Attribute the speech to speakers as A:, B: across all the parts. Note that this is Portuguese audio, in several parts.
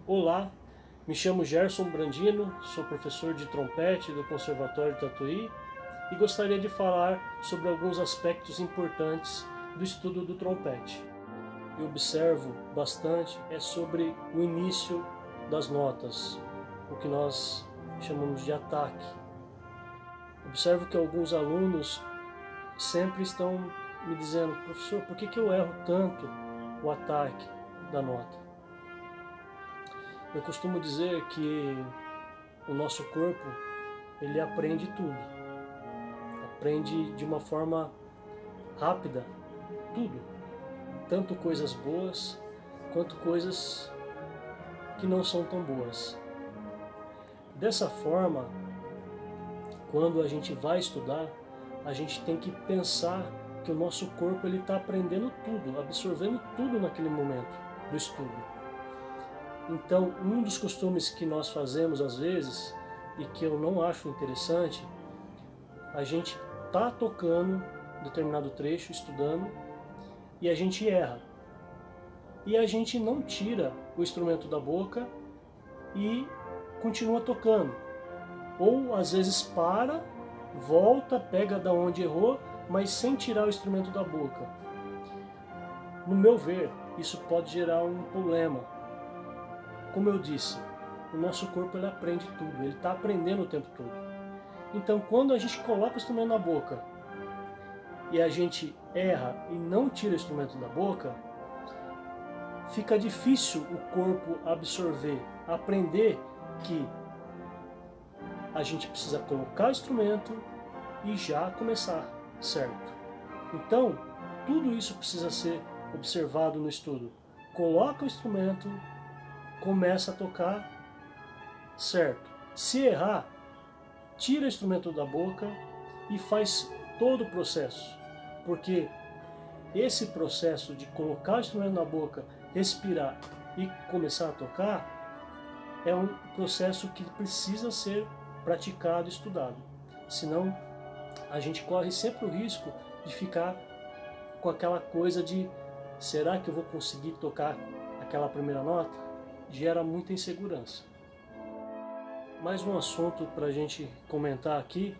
A: Olá, me chamo Gerson Brandino, sou professor de trompete do Conservatório de Tatuí e gostaria de falar sobre alguns aspectos importantes do estudo do trompete. Eu observo bastante sobre o início das notas, o que nós chamamos de ataque. Observo que alguns alunos sempre estão me dizendo: professor, por que eu erro tanto o ataque da nota? Eu costumo dizer que o nosso corpo, ele aprende tudo. Aprende de uma forma rápida tudo, tanto coisas boas quanto coisas que não são tão boas. Dessa forma, quando a gente vai estudar, a gente tem que pensar que o nosso corpo ele está aprendendo tudo, absorvendo tudo naquele momento do estudo. Então, um dos costumes que nós fazemos às vezes, e que eu não acho interessante, a gente está tocando determinado trecho, estudando, e a gente erra. E a gente não tira o instrumento da boca e continua tocando. Ou às vezes para, volta, pega da onde errou, mas sem tirar o instrumento da boca. No meu ver, isso pode gerar um problema. Como eu disse, o nosso corpo ele aprende tudo, ele está aprendendo o tempo todo. Então, quando a gente coloca o instrumento na boca e a gente erra e não tira o instrumento da boca, fica difícil o corpo absorver, aprender que a gente precisa colocar o instrumento e já começar, certo? Então, tudo isso precisa ser observado no estudo. Coloca o instrumento, começa a tocar, certo? Se errar, tira o instrumento da boca e faz todo o processo, porque esse processo de colocar o instrumento na boca, respirar e começar a tocar é um processo que precisa ser praticado e estudado. Senão, a gente corre sempre o risco de ficar com aquela coisa de: será que eu vou conseguir tocar aquela primeira nota? Gera muita insegurança. Mais um assunto para a gente comentar aqui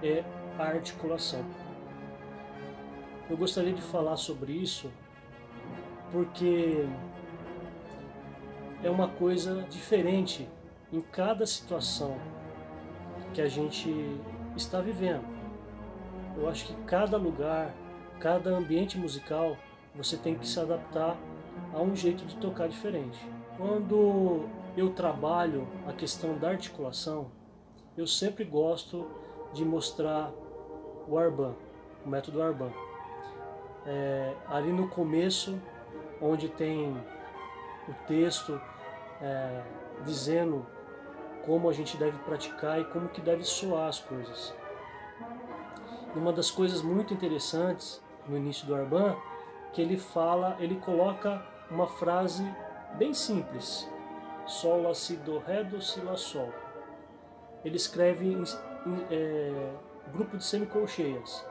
A: é a articulação. Eu gostaria de falar sobre isso porque é uma coisa diferente em cada situação que a gente está vivendo. Eu acho que cada lugar, cada ambiente musical, você tem que se adaptar a um jeito de tocar diferente. Quando eu trabalho a questão da articulação, eu sempre gosto de mostrar o Arban, o método Arban. Ali no começo, onde tem o texto dizendo como a gente deve praticar e como que deve soar as coisas. E uma das coisas muito interessantes no início do Arban, que ele coloca uma frase bem simples: Sol, La, Si, Do, Ré, Do, Si, La, Sol. Ele escreve em grupo de semicolcheias: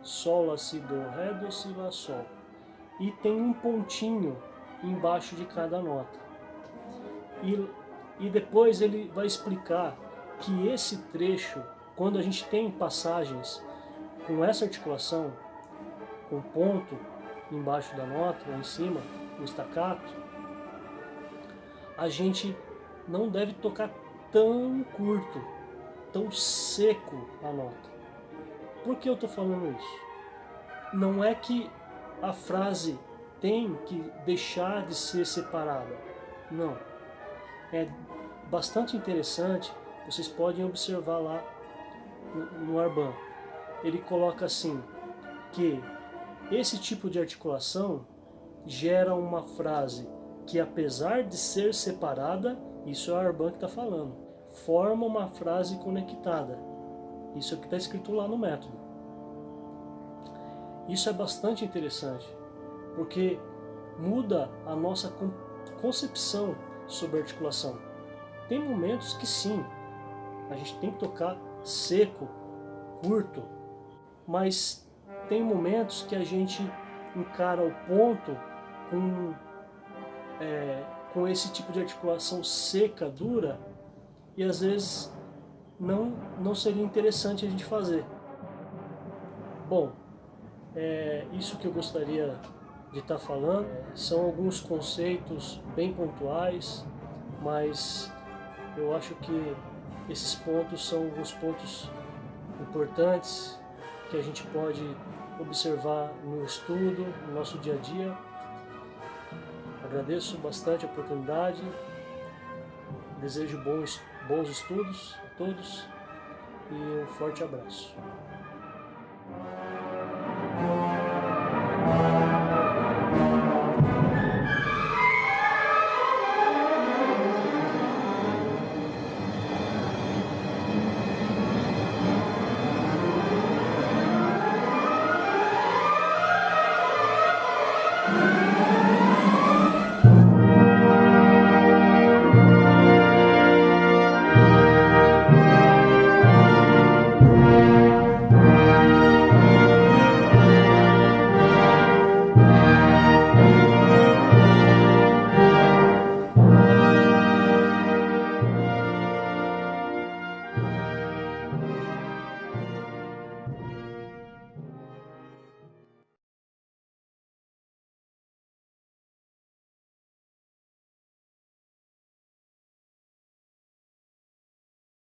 A: Sol, La, Si, Do, Ré, Do, Si, La, Sol. E tem um pontinho embaixo de cada nota. E depois ele vai explicar que esse trecho, quando a gente tem passagens com essa articulação, com ponto embaixo da nota, ou em cima, o staccato, a gente não deve tocar tão curto, tão seco a nota. Por que eu estou falando isso? Não é que a frase tem que deixar de ser separada. Não. É bastante interessante, vocês podem observar lá no Arban. Ele coloca assim, que esse tipo de articulação gera uma frase que, apesar de ser separada, isso é o Arban que está falando, forma uma frase conectada. Isso é o que está escrito lá no método. Isso é bastante interessante, porque muda a nossa concepção sobre a articulação. Tem momentos que sim, a gente tem que tocar seco, curto, mas tem momentos que a gente encara o ponto com com esse tipo de articulação seca, dura, e às vezes não seria interessante a gente fazer. Bom, isso que eu gostaria de estar falando. São alguns conceitos bem pontuais, mas eu acho que esses pontos são alguns pontos importantes que a gente pode observar no estudo, no nosso dia a dia. Agradeço bastante a oportunidade, desejo bons estudos a todos e um forte abraço.